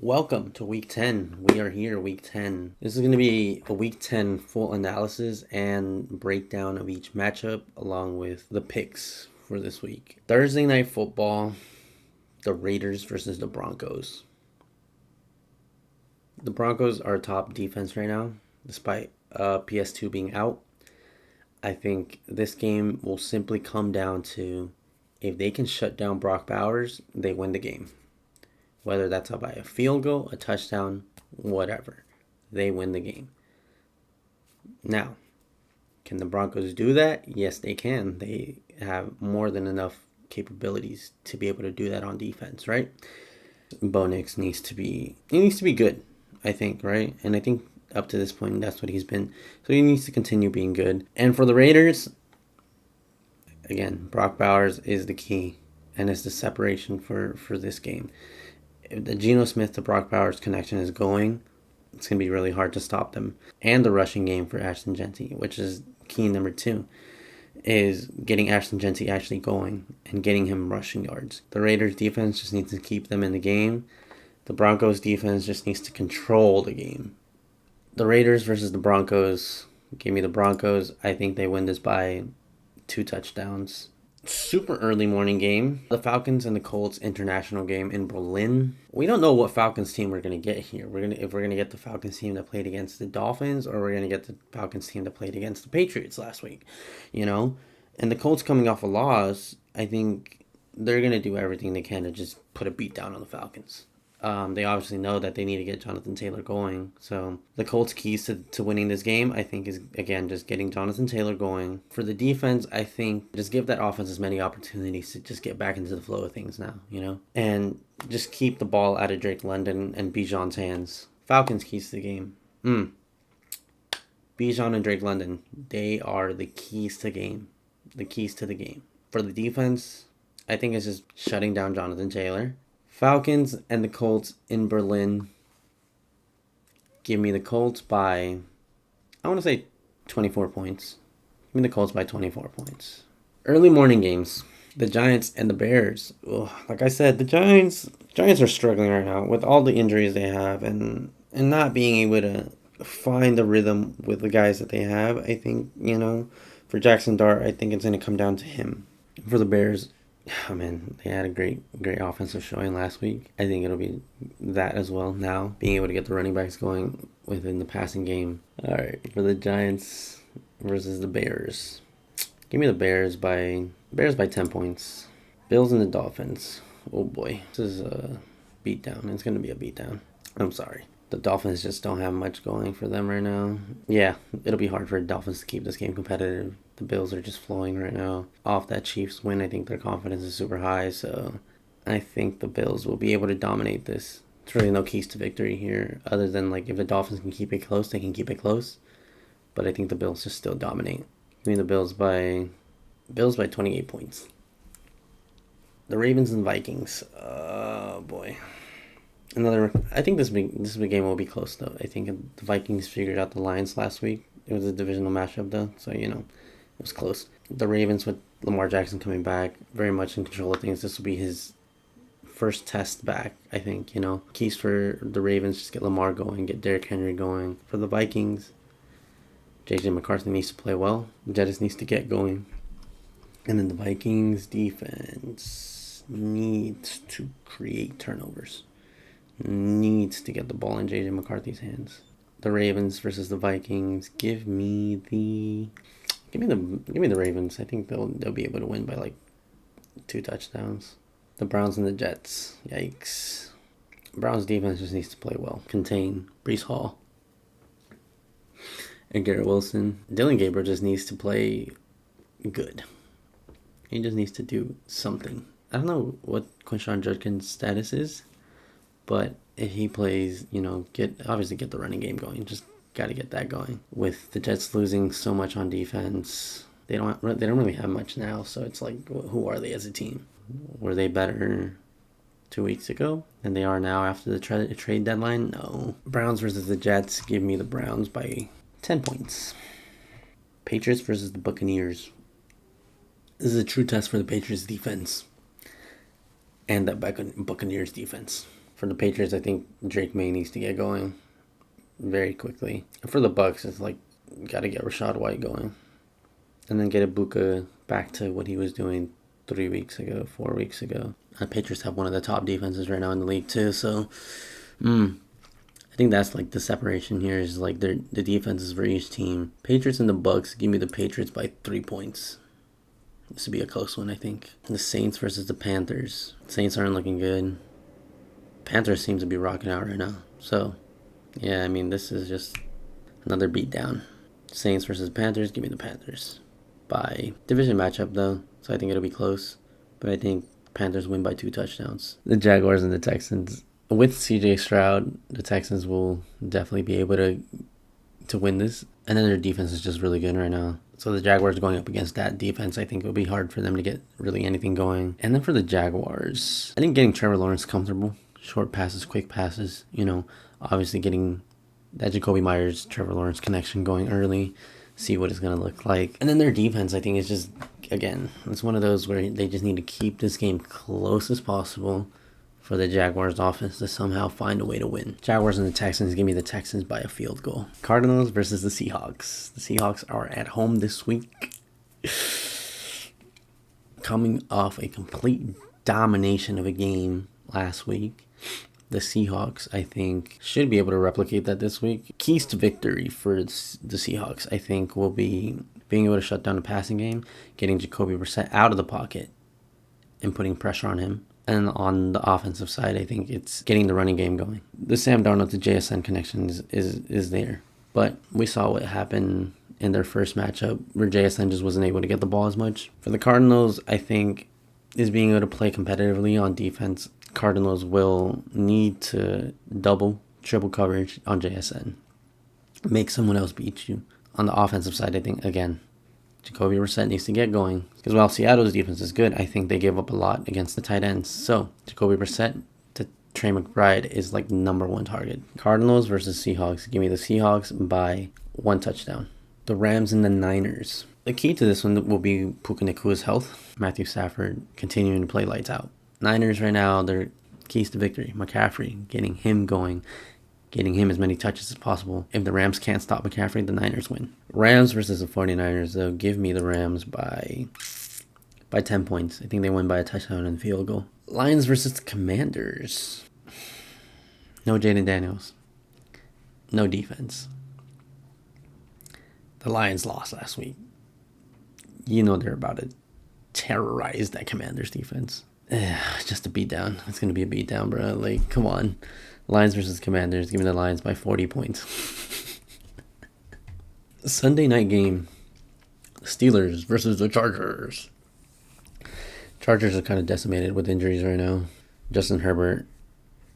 Welcome to week 10. We are here, week 10. This is going to be a week 10 full analysis and breakdown of each matchup along with the picks for this week. Thursday night football, the Raiders versus the Broncos. The Broncos are top defense right now, despite PS2 being out. I think this game will simply come down to if they can shut down Brock Bowers, they win the game. Whether that's by a field goal, a touchdown, whatever. They win the game. Now, can the Broncos do that? Yes, they can. They have more than enough capabilities to be able to do that on defense, right? Bo Nix needs to be good, I think, right? And I think up to this point, that's what he's been. So he needs to continue being good. And for the Raiders, again, Brock Bowers is the key and is the separation for this game. If the Geno Smith to Brock Bowers connection is going, it's going to be really hard to stop them. And the rushing game for Ashton Jeanty, which is key number 2, is getting Ashton Jeanty actually going and getting him rushing yards. The Raiders defense just needs to keep them in the game. The Broncos defense just needs to control the game. The Raiders versus the Broncos. Give me the Broncos. I think they win this by 2 touchdowns. Super early morning game. The Falcons and the Colts international game in Berlin. We don't know what Falcons team we're going to get here. If we're going to get the Falcons team that played against the Dolphins, or we're going to get the Falcons team that played against the Patriots last week, And the Colts coming off a loss, I think they're going to do everything they can to just put a beat down on the Falcons. They obviously know that they need to get Jonathan Taylor going. So the Colts' keys to winning this game, I think, is, again, just getting Jonathan Taylor going. For the defense, I think just give that offense as many opportunities to just get back into the flow of things now, And just keep the ball out of Drake London and Bijan's hands. Falcons' keys to the game. Bijan and Drake London, they are the keys to game. The keys to the game. For the defense, I think it's just shutting down Jonathan Taylor. Falcons and the Colts in Berlin. Give me the Colts by, I want to say 24 points. Give me the Colts by 24 points. Early morning games. The Giants and the Bears. Ugh, like I said, the Giants are struggling right now with all the injuries they have and not being able to find the rhythm with the guys that they have. I think, for Jackson Dart, I think it's going to come down to him. For the Bears, they had a great offensive showing last week. I think it'll be that as well now, being able to get the running backs going within the passing game. All right, for the Giants versus the Bears. Give me the Bears by 10 points. Bills and the Dolphins. Oh boy, this is a beatdown. It's going to be a beatdown. I'm sorry. The Dolphins just don't have much going for them right now. Yeah, it'll be hard for the Dolphins to keep this game competitive. The Bills are just flowing right now. Off that Chiefs win, I think their confidence is super high, so I think the Bills will be able to dominate this. There's really no keys to victory here, other than if the Dolphins can keep it close, they can keep it close. But I think the Bills just still dominate. I mean, the Bills by 28 points. The Ravens and Vikings. Oh boy. I think this game will be close though. I think the Vikings figured out the Lions last week. It was a divisional matchup though, so it was close. The Ravens with Lamar Jackson coming back, very much in control of things. This will be his first test back, I think. Keys for the Ravens, just get Lamar going, get Derrick Henry going. For the Vikings, J.J. McCarthy needs to play well. Jettis needs to get going. And then the Vikings defense needs to create turnovers. Needs to get the ball in J.J. McCarthy's hands. The Ravens versus the Vikings. Give me the Ravens. I think they'll be able to win by 2 touchdowns. The Browns and the Jets. Yikes. Browns defense just needs to play well. Contain Breece Hall and Garrett Wilson. Dylan Gabriel just needs to play good. He just needs to do something. I don't know what Quinshon Judkins' status is. But if he plays, get the running game going. Just got to get that going. With the Jets losing so much on defense, they don't really have much now. So it's who are they as a team? Were they better 2 weeks ago than they are now after the trade deadline? No. Browns versus the Jets. Give me the Browns by 10 points. Patriots versus the Buccaneers. This is a true test for the Patriots defense and the Buccaneers defense. For the Patriots, I think Drake May needs to get going very quickly. And for the Bucks, it's like, got to get Rachaad White going. And then get Ibuka back to what he was doing 4 weeks ago. The Patriots have one of the top defenses right now in the league too, so I think that's like the separation here is like the defenses for each team. Patriots and the Bucks, give me the Patriots by 3 points. This would be a close one, I think. The Saints versus the Panthers. Saints aren't looking good. Panthers seem to be rocking out right now. So, yeah, I mean, this is just another beatdown. Saints versus Panthers, give me the Panthers. By division matchup, though, so I think it'll be close. But I think Panthers win by 2 touchdowns. The Jaguars and the Texans. With CJ Stroud, the Texans will definitely be able to win this. And then their defense is just really good right now. So the Jaguars going up against that defense, I think it'll be hard for them to get really anything going. And then for the Jaguars, I think getting Trevor Lawrence comfortable. Short passes, quick passes. Obviously getting that Jacoby Myers, Trevor Lawrence connection going early. See what it's going to look like. And then their defense, I think, is just, again, it's one of those where they just need to keep this game close as possible for the Jaguars offense to somehow find a way to win. Jaguars and the Texans, give me the Texans by a field goal. Cardinals versus the Seahawks. The Seahawks are at home this week. Coming off a complete domination of a game last week. The Seahawks, I think, should be able to replicate that this week. Keys to victory for the Seahawks, I think, will be being able to shut down the passing game, getting Jacoby Brissett out of the pocket and putting pressure on him. And on the offensive side, I think it's getting the running game going. The Sam Darnold to JSN connection is there. But we saw what happened in their first matchup where JSN just wasn't able to get the ball as much. For the Cardinals, I think, is being able to play competitively on defense. Cardinals will need to triple coverage on JSN. Make someone else beat you. On the offensive side, I think, again, Jacoby Brissett needs to get going. Because while Seattle's defense is good, I think they gave up a lot against the tight ends. So, Jacoby Brissett to Trey McBride is like number 1 target. Cardinals versus Seahawks. Give me the Seahawks by 1 touchdown. The Rams and the Niners. The key to this one will be Puka Nakua's health. Matthew Stafford continuing to play lights out. Niners right now, their keys to victory. McCaffrey, getting him going. Getting him as many touches as possible. If the Rams can't stop McCaffrey, the Niners win. Rams versus the 49ers, though. Give me the Rams by 10 points. I think they win by a touchdown and field goal. Lions versus the Commanders. No Jaden Daniels. No defense. The Lions lost last week. They're about to terrorize that Commanders defense. Just a beatdown. It's going to be a beatdown, bro. Like, come on. Lions versus Commanders. Give me the Lions by 40 points. Sunday night game. Steelers versus the Chargers. Chargers are kind of decimated with injuries right now. Justin Herbert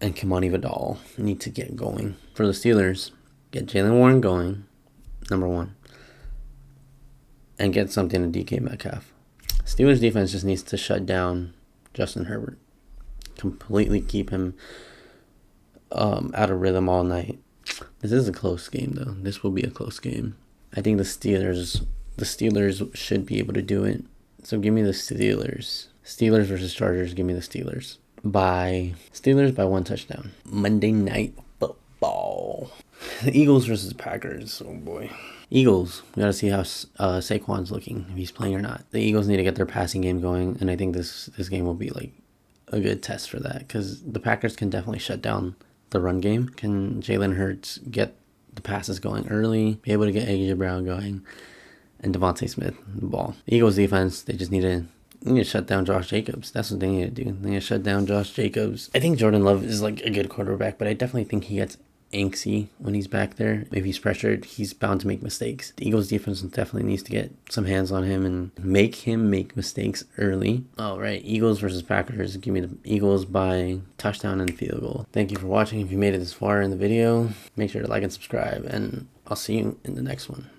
and Kimani Vidal need to get going. For the Steelers, get Jaylen Warren going, number 1. And get something to DK Metcalf. Steelers defense just needs to shut down Justin Herbert. Completely keep him out of rhythm all night. This is a close game, though. This will be a close game. I think the Steelers should be able to do it. So give me the Steelers. Steelers versus Chargers. Give me the Steelers by 1 touchdown. Monday Night Football. The Eagles versus Packers. Oh boy. Eagles. We got to see how Saquon's looking, if he's playing or not. The Eagles need to get their passing game going, and I think this game will be like a good test for that because the Packers can definitely shut down the run game. Can Jalen Hurts get the passes going early, be able to get AJ Brown going, and Devontae Smith the ball. The Eagles defense, they just need to shut down Josh Jacobs. That's what they need to do. They need to shut down Josh Jacobs. I think Jordan Love is like a good quarterback, but I definitely think he gets antsy when he's back there. If he's pressured, he's bound to make mistakes. The Eagles defense definitely needs to get some hands on him and make him make mistakes early. All right, Eagles versus Packers. Give me the Eagles by touchdown and field goal. Thank you for watching. If you made it this far in the video, make sure to like and subscribe, and I'll see you in the next one.